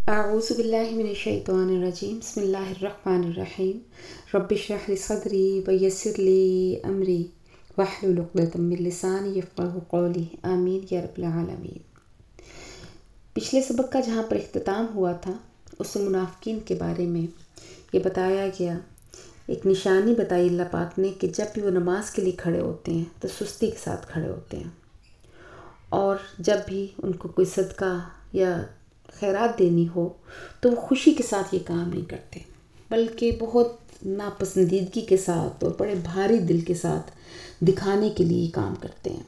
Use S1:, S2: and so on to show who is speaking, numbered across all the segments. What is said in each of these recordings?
S1: اعوذ باللہ من الشیطان الرجیم بسم اللہ الرحمن الرحیم رب اشرح لی صدری ویسر لی امری واحلل عقدۃ من لسانی یفقہوا قولی آمین یا رب العالمین۔ پچھلے سبق کا جہاں پر اختتام ہوا تھا اس منافقین کے بارے میں یہ بتایا گیا، ایک نشانی بتائی اللہ پاک نے کہ جب بھی وہ نماز کے لیے کھڑے ہوتے ہیں تو سستی کے ساتھ کھڑے ہوتے ہیں، اور جب بھی ان کو کوئی صدقہ یا خیرات دینی ہو تو وہ خوشی کے ساتھ یہ کام نہیں کرتے، بلکہ بہت ناپسندیدگی کے ساتھ اور بڑے بھاری دل کے ساتھ دکھانے کے لیے یہ کام کرتے ہیں۔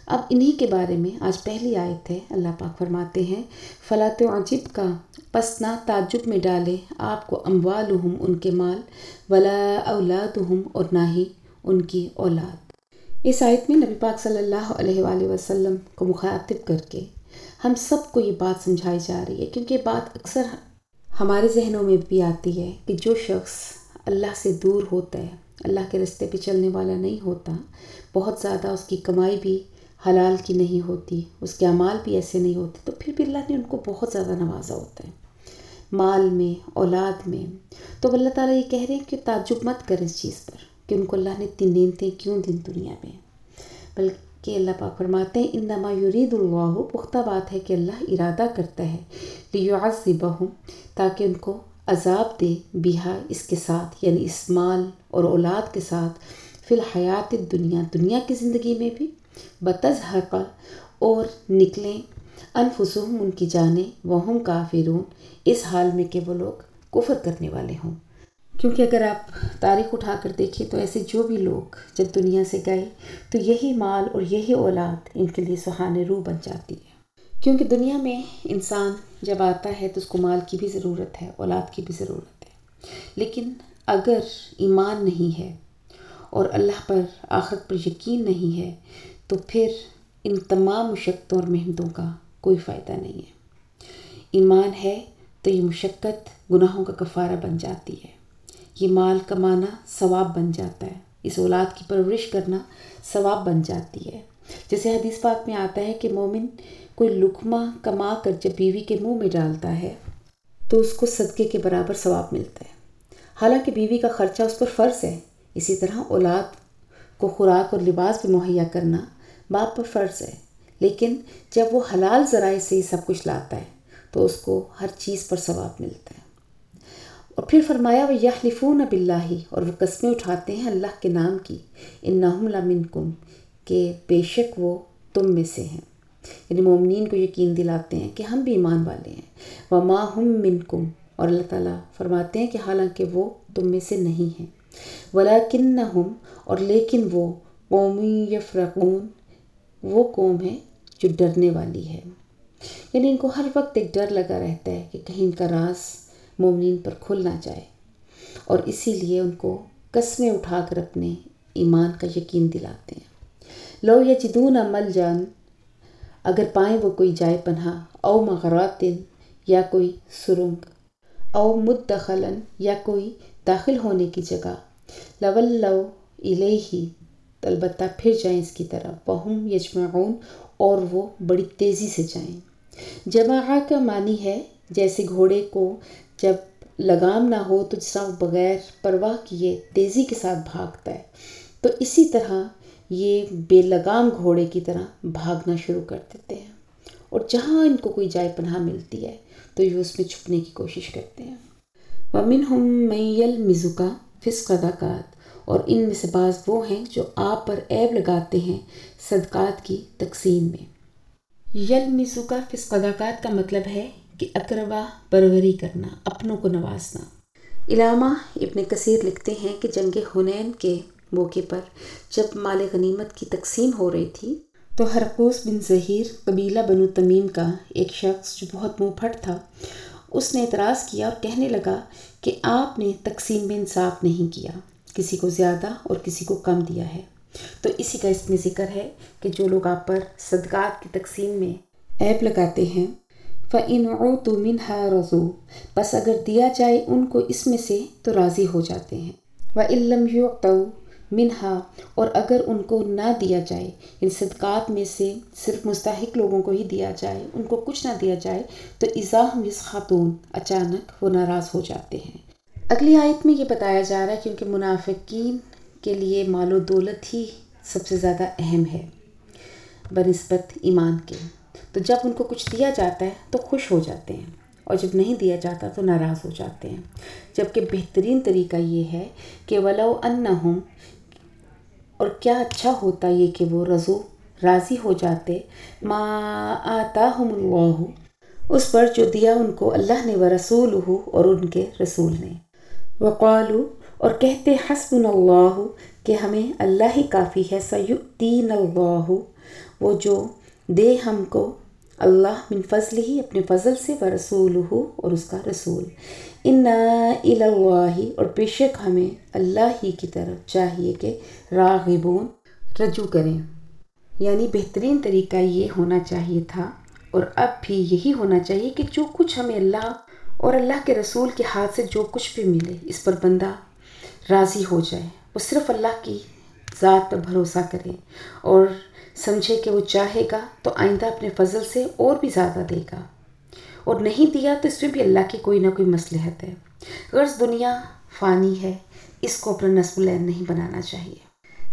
S1: اب انہی کے بارے میں آج پہلی آیت ہے۔ اللہ پاک فرماتے ہیں فَلَا تُعْجِبْكَ، پس نہ تعجب میں ڈالے آپ کو اموالہم ان کے مال، ولا اولادہم اور نہ ہی ان کی اولاد۔ اس آیت میں نبی پاک صلی اللہ علیہ وآلہ وسلم کو مخاطب کر کے ہم سب کو یہ بات سمجھائی جا رہی ہے، کیونکہ یہ بات اکثر ہمارے ذہنوں میں بھی آتی ہے کہ جو شخص اللہ سے دور ہوتا ہے، اللہ کے راستے پہ چلنے والا نہیں ہوتا، بہت زیادہ اس کی کمائی بھی حلال کی نہیں ہوتی، اس کے اعمال بھی ایسے نہیں ہوتے، تو پھر بھی اللہ نے ان کو بہت زیادہ نوازا ہوتا ہے مال میں، اولاد میں۔ تو اللہ تعالیٰ یہ کہہ رہے ہیں کہ تعجب مت کر اس چیز پر کہ ان کو اللہ نے 3 نعمتیں کیوں دیں دنیا میں، بلکہ اللہ پاک فرماتے ہیں انما یرید اللہ، پختہ بات ہے کہ اللہ ارادہ کرتا ہے لیعذبہم، تاکہ ان کو عذاب دے، بہا اس کے ساتھ، یعنی اس مال اور اولاد کے ساتھ، فی الحیات الدنیا، دنیا کی زندگی میں بھی، بتزہق اور نکلیں، انفسہم ان کی جانیں، وہم کافرون اس حال میں کہ وہ لوگ کفر کرنے والے ہوں۔ کیونکہ اگر آپ تاریخ اٹھا کر دیکھیں تو ایسے جو بھی لوگ جب دنیا سے گئے تو یہی مال اور یہی اولاد ان کے لیے سہانے روح بن جاتی ہے، کیونکہ دنیا میں انسان جب آتا ہے تو اس کو مال کی بھی ضرورت ہے، اولاد کی بھی ضرورت ہے، لیکن اگر ایمان نہیں ہے اور اللہ پر، آخرت پر یقین نہیں ہے تو پھر ان تمام مشقتوں اور محنتوں کا کوئی فائدہ نہیں ہے۔ ایمان ہے تو یہ مشقت گناہوں کا کفارہ بن جاتی ہے، یہ مال کمانا ثواب بن جاتا ہے، اس اولاد کی پرورش کرنا ثواب بن جاتی ہے۔ جیسے حدیث پاک میں آتا ہے کہ مومن کوئی لقمہ کما کر جب بیوی کے منہ میں ڈالتا ہے تو اس کو صدقے کے برابر ثواب ملتا ہے، حالانکہ بیوی کا خرچہ اس پر فرض ہے۔ اسی طرح اولاد کو خوراک اور لباس بھی مہیا کرنا باپ پر فرض ہے، لیکن جب وہ حلال ذرائع سے ہی سب کچھ لاتا ہے تو اس کو ہر چیز پر ثواب ملتا ہے۔ اور پھر فرمایا وَيَحْلِفُونَ بِاللَّهِ، اور وہ قسمیں اٹھاتے ہیں اللہ کے نام کی، إِنَّهُمْ لَمِنْكُمْ، کہ بے شک وہ تم میں سے ہیں، یعنی مومنین کو یقین دلاتے ہیں کہ ہم بھی ایمان والے ہیں۔ وَمَا هُمْ مِنْكُمْ، اور اللہ تعالیٰ فرماتے ہیں کہ حالانکہ وہ تم میں سے نہیں ہیں، وَلَكِنَّهُمْ، اور لیکن وہ، قَوْمٌ يَفْرَقُونَ، وہ قوم ہے جو ڈرنے والی ہے، یعنی ان کو ہر وقت ایک ڈر لگا رہتا ہے کہ کہیں ان کا راز مومنین پر کھل نہ جائے، اور اسی لیے ان کو قسمیں اٹھا کر اپنے ایمان کا یقین دلاتے ہیں۔ لو یجدون ملجا، اگر پائیں وہ کوئی جائے پناہ، او مغارات، یا کوئی سرنگ، او مدخلا، یا کوئی داخل ہونے کی جگہ، لولوا الیہ، البتہ پھر جائیں اس کی طرف، وہم یجمعون، اور وہ بڑی تیزی سے جائیں۔ جماعہ کا معنی ہے جیسے گھوڑے کو جب لگام نہ ہو تو جس طرح بغیر پرواہ کیے تیزی کے ساتھ بھاگتا ہے، تو اسی طرح یہ بے لگام گھوڑے کی طرح بھاگنا شروع کر دیتے ہیں، اور جہاں ان کو کوئی جائے پناہ ملتی ہے تو یہ اس میں چھپنے کی کوشش کرتے ہیں۔ وَمِنْهُمْ مَنْ يَلْمِزُكَ فِي الصَّدَقَاتِ، اور ان میں سے بعض وہ ہیں جو آپ پر عیب لگاتے ہیں صدقات کی تقسیم میں۔ یلمزُکَ فی الصَّدَقَاتِ کا مطلب ہے کہ اقربا پروری کرنا، اپنوں کو نوازنا۔ علامہ ابن کثیر لکھتے ہیں کہ جنگ حنین کے موقع پر جب مال غنیمت کی تقسیم ہو رہی تھی تو حرقوس بن ظہیر، قبیلہ بنو تمیم کا ایک شخص جو بہت منہ پھٹ تھا، اس نے اعتراض کیا اور کہنے لگا کہ آپ نے تقسیم میں انصاف نہیں کیا، کسی کو زیادہ اور کسی کو کم دیا ہے۔ تو اسی کا اس میں ذکر ہے کہ جو لوگ آپ پر صدقات کی تقسیم میں عیب لگاتے ہیں، فَإِنْ عُوتُوا مِنْهَا رَضُوا، بس اگر دیا جائے ان کو اس میں سے تو راضی ہو جاتے ہیں۔ وَإِن لَمْ يُعْطَوْا، منہا اور اگر ان کو نہ دیا جائے، ان صدقات میں سے صرف مستحق لوگوں کو ہی دیا جائے، ان کو کچھ نہ دیا جائے تو اذا ہم یسخطون، اچانک وہ ناراض ہو جاتے ہیں۔ اگلی آیت میں یہ بتایا جا رہا ہے کیونکہ منافقین کے لیے مال و دولت ہی سب سے زیادہ اہم ہے بنسبت ایمان کے، تو جب ان کو کچھ دیا جاتا ہے تو خوش ہو جاتے ہیں اور جب نہیں دیا جاتا تو ناراض ہو جاتے ہیں، جبکہ بہترین طریقہ یہ ہے کہ وَلَوْ أَنَّهُمْ، اور کیا اچھا ہوتا یہ کہ وہ راضی ہو جاتے ما آتاہم اللہ، اس پر جو دیا ان کو اللہ نے، ورسولہ، اور ان کے رسول نے، وقالو، اور کہتے حسبنا اللہ، کہ ہمیں اللہ ہی کافی ہے، سیؤتینا اللہ، وہ جو دے ہم کو اللہ من فضلہ، اپنے فضل سے، ورسولہ، اور اس کا رسول، انا الی اللہ، اور بے شک ہمیں اللہ ہی کی طرف چاہیے کہ راغبون، رجوع کریں۔ یعنی بہترین طریقہ یہ ہونا چاہیے تھا اور اب بھی یہی ہونا چاہیے کہ جو کچھ ہمیں اللہ اور اللہ کے رسول کے ہاتھ سے جو کچھ بھی ملے اس پر بندہ راضی ہو جائے، وہ صرف اللہ کی ذات پر بھروسہ کرے اور سمجھے کہ وہ چاہے گا تو آئندہ اپنے فضل سے اور بھی زیادہ دے گا، اور نہیں دیا تو اس میں بھی اللہ کی کوئی نہ کوئی مصلحت ہے۔ غرض دنیا فانی ہے، اس کو اپنا نصب العین نہیں بنانا چاہیے،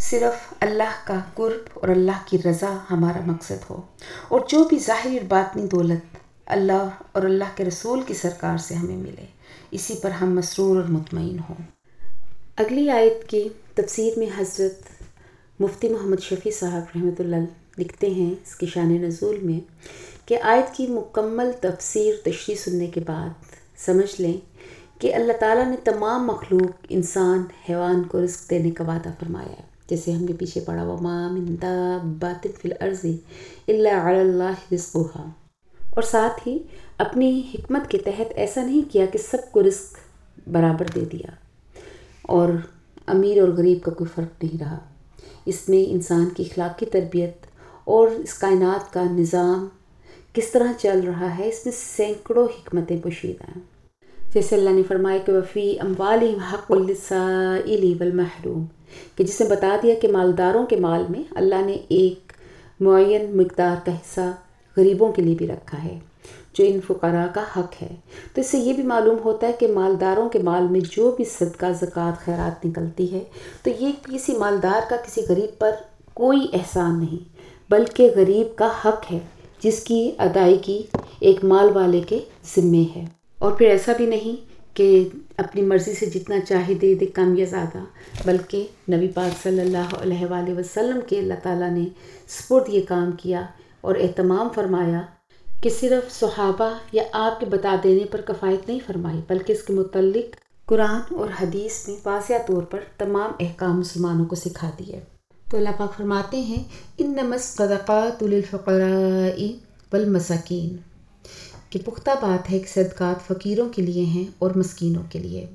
S1: صرف اللہ کا قرب اور اللہ کی رضا ہمارا مقصد ہو، اور جو بھی ظاہری اور باطنی دولت اللہ اور اللہ کے رسول کی سرکار سے ہمیں ملے، اسی پر ہم مسرور اور مطمئن ہوں۔ اگلی آیت کی تفسیر میں حضرت مفتی محمد شفیع صاحب رحمۃ اللہ لکھتے ہیں اس کی شان نزول میں کہ آیت کی مکمل تفسیر تشریح سننے کے بعد سمجھ لیں کہ اللہ تعالیٰ نے تمام مخلوق، انسان، حیوان کو رزق دینے کا وعدہ فرمایا ہے، جیسے ہم نے پیچھے پڑھا وَمَا مِن دَابَّةٍ فِي الْأَرْضِ إِلَّا عَلَى اللَّهِ رِزْقُهَا، اور ساتھ ہی اپنی حکمت کے تحت ایسا نہیں کیا کہ سب کو رزق برابر دے دیا اور امیر اور غریب کا کوئی فرق نہیں رہا۔ اس میں انسان کی اخلاقی تربیت اور اس کائنات کا نظام کس طرح چل رہا ہے، اس میں سینکڑوں حکمتیں پوشیدہ ہیں۔ جیسے اللہ نے فرمایا کہ وفی اموالہم حق للسائل والمحروم، کہ جسے بتا دیا کہ مالداروں کے مال میں اللہ نے ایک معین مقدار کا حصہ غریبوں کے لیے بھی رکھا ہے جو ان فقراء کا حق ہے۔ تو اس سے یہ بھی معلوم ہوتا ہے کہ مالداروں کے مال میں جو بھی صدقہ، زکوٰۃ، خیرات نکلتی ہے تو یہ کسی مالدار کا کسی غریب پر کوئی احسان نہیں، بلکہ غریب کا حق ہے جس کی ادائیگی ایک مال والے کے ذمے ہے۔ اور پھر ایسا بھی نہیں کہ اپنی مرضی سے جتنا چاہے دے دے، کم یا زیادہ، بلکہ نبی پاک صلی اللہ علیہ وآلہ وسلم کے اللہ تعالیٰ نے سپرد یہ کام کیا اور اہتمام فرمایا کہ صرف صحابہ یا آپ کے بتا دینے پر کفایت نہیں فرمائی، بلکہ اس کے متعلق قرآن اور حدیث میں واضح طور پر تمام احکام مسلمانوں کو سکھا دیے۔ تو اللہ پاک فرماتے ہیں انما الصدقات للفقراء والمساکین، کہ پختہ بات ہے کہ صدقات فقیروں کے لیے ہیں اور مسکینوں کے لیے۔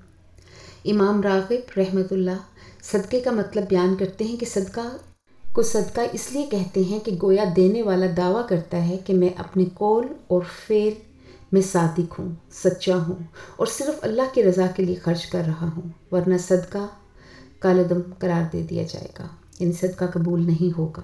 S1: امام راغب رحمۃ اللہ صدقے کا مطلب بیان کرتے ہیں کہ صدقہ کو صدقہ اس لیے کہتے ہیں کہ گویا دینے والا دعویٰ کرتا ہے کہ میں اپنے قول اور فعل میں صادق ہوں، سچا ہوں اور صرف اللہ کی رضا کے لیے خرچ کر رہا ہوں، ورنہ صدقہ کالعدم قرار دے دیا جائے گا، یعنی صدقہ قبول نہیں ہوگا۔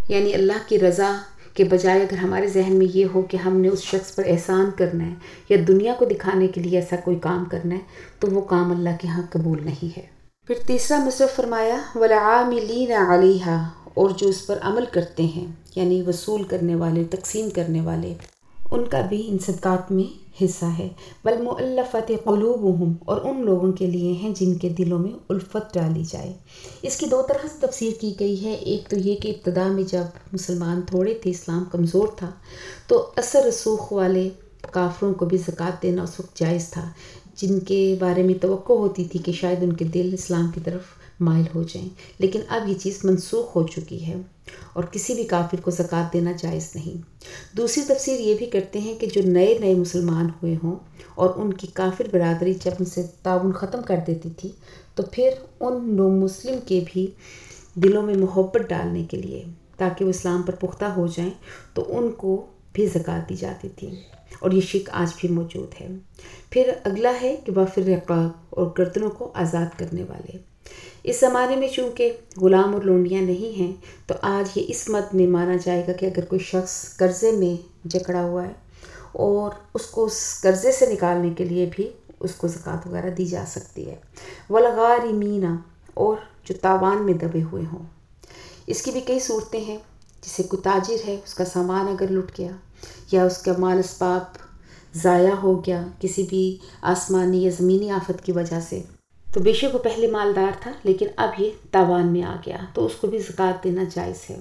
S1: یعنی اللہ کی رضا کے بجائے اگر ہمارے ذہن میں یہ ہو کہ ہم نے اس شخص پر احسان کرنا ہے یا دنیا کو دکھانے کے لیے ایسا کوئی کام کرنا ہے تو وہ کام اللہ کے ہاں قبول نہیں ہے۔ پھر تیسرا مصرف فرمایا وَالْعَامِلِينَ عَلَيْهَا، اور جو اس پر عمل کرتے ہیں، یعنی وصول کرنے والے، تقسیم کرنے والے، ان کا بھی ان صدقات میں حصہ ہے۔ وَالْمُؤَلَّفَةِ قُلُوبُهُمْ، اور ان لوگوں کے لیے ہیں جن کے دلوں میں الفت ڈالی جائے۔ اس کی دو طرح سے تفسیر کی گئی ہے، ایک تو یہ کہ ابتدا میں جب مسلمان تھوڑے تھے، اسلام کمزور تھا، تو اثر رسوخ والے کافروں کو بھی زکوٰۃ دینا اس وقت جائز تھا، جن کے بارے میں توقع ہوتی تھی کہ شاید ان کے دل اسلام کی طرف مائل ہو جائیں، لیکن اب یہ چیز منسوخ ہو چکی ہے اور کسی بھی کافر کو زکوٰۃ دینا جائز نہیں۔ دوسری تفسیر یہ بھی کرتے ہیں کہ جو نئے مسلمان ہوئے ہوں اور ان کی کافر برادری جب ان سے تعاون ختم کر دیتی تھی تو پھر ان نو مسلم کے بھی دلوں میں محبت ڈالنے کے لیے تاکہ وہ اسلام پر پختہ ہو جائیں تو ان کو بھی زکوٰۃ دی جاتی تھی، اور یہ شک آج بھی موجود ہے۔ پھر اگلا ہے کہ وفر رقاب، اور گردنوں کو آزاد کرنے والے۔ اس زمانے میں چونکہ غلام اور لونڈیاں نہیں ہیں تو آج یہ اس مد میں مانا جائے گا کہ اگر کوئی شخص قرضے میں جکڑا ہوا ہے اور اس کو اس قرضے سے نکالنے کے لیے بھی اس کو زکوٰۃ وغیرہ دی جا سکتی ہے۔ والغارمین، اور جو تاوان میں دبے ہوئے ہوں۔ اس کی بھی کئی صورتیں ہیں، جیسے کوئی تاجر ہے، اس کا سامان اگر لٹ گیا یا اس کا مال اسباب ضائع ہو گیا کسی بھی آسمانی یا زمینی آفت کی وجہ سے، تو بے شک وہ پہلے مالدار تھا لیکن اب یہ تاوان میں آ گیا تو اس کو بھی زکوٰۃ دینا جائز ہے،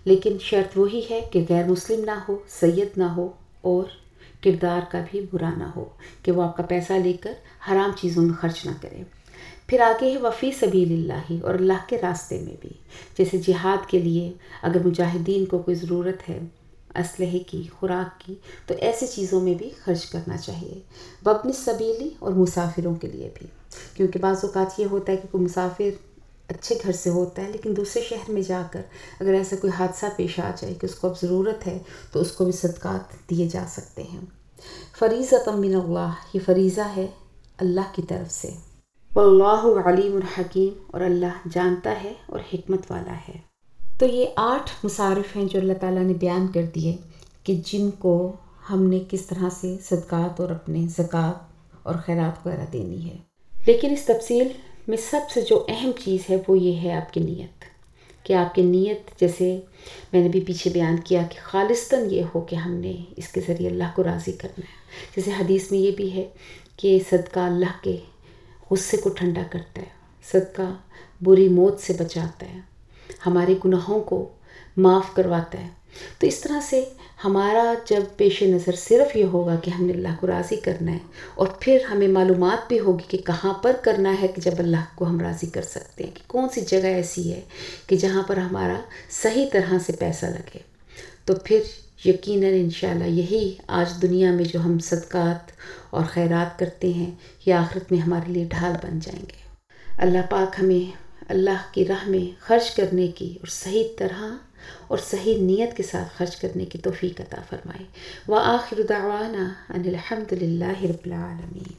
S1: لیکن شرط وہی ہے کہ غیر مسلم نہ ہو، سید نہ ہو اور کردار کا بھی برا نہ ہو کہ وہ آپ کا پیسہ لے کر حرام چیزوں میں خرچ نہ کرے۔ پھر آگے ہے وفی سبیل اللہ، اور اللہ کے راستے میں بھی، جیسے جہاد کے لیے اگر مجاہدین کو کوئی ضرورت ہے اسلحے کی، خوراک کی، تو ایسی چیزوں میں بھی خرچ کرنا چاہیے۔ وابن السبیلی، اور مسافروں کے لیے بھی، کیونکہ بعض اوقات یہ ہوتا ہے کہ کوئی مسافر اچھے گھر سے ہوتا ہے لیکن دوسرے شہر میں جا کر اگر ایسا کوئی حادثہ پیش آ جائے کہ اس کو اب ضرورت ہے تو اس کو بھی صدقات دیے جا سکتے ہیں۔ فریضۃ من اللہ، یہ فریضہ ہے اللہ کی طرف سے۔ واللہ علیم حکیم، اور اللہ جانتا ہے اور حکمت والا ہے۔ تو یہ 8 مصارف ہیں جو اللہ تعالیٰ نے بیان کر دیے کہ جن کو ہم نے کس طرح سے صدقات اور اپنے زکوٰۃ اور خیرات وغیرہ دینی ہے۔ لیکن اس تفصیل میں سب سے جو اہم چیز ہے وہ یہ ہے آپ کی نیت، کہ آپ کی نیت، جیسے میں نے بھی پیچھے بیان کیا کہ خالصتاً یہ ہو کہ ہم نے اس کے ذریعے اللہ کو راضی کرنا ہے۔ جیسے حدیث میں یہ بھی ہے کہ صدقہ اللہ کے غصے کو ٹھنڈا کرتا ہے، صدقہ بری موت سے بچاتا ہے، ہمارے گناہوں کو معاف کرواتا ہے۔ تو اس طرح سے ہمارا جب پیش نظر صرف یہ ہوگا کہ ہم نے اللہ کو راضی کرنا ہے، اور پھر ہمیں معلومات بھی ہوگی کہ کہاں پر کرنا ہے کہ جب اللہ کو ہم راضی کر سکتے ہیں، کہ کون سی جگہ ایسی ہے کہ جہاں پر ہمارا صحیح طرح سے پیسہ لگے، تو پھر یقیناً انشاءاللہ یہی آج دنیا میں جو ہم صدقات اور خیرات کرتے ہیں یہ آخرت میں ہمارے لیے ڈھال بن جائیں گے۔ اللہ پاک ہمیں اللہ کی راہ میں خرچ کرنے کی اور صحیح طرح اور صحیح نیت کے ساتھ خرچ کرنے کی توفیق عطا فرمائے۔ وآخر دعوانا ان الحمد للہ رب العالمین۔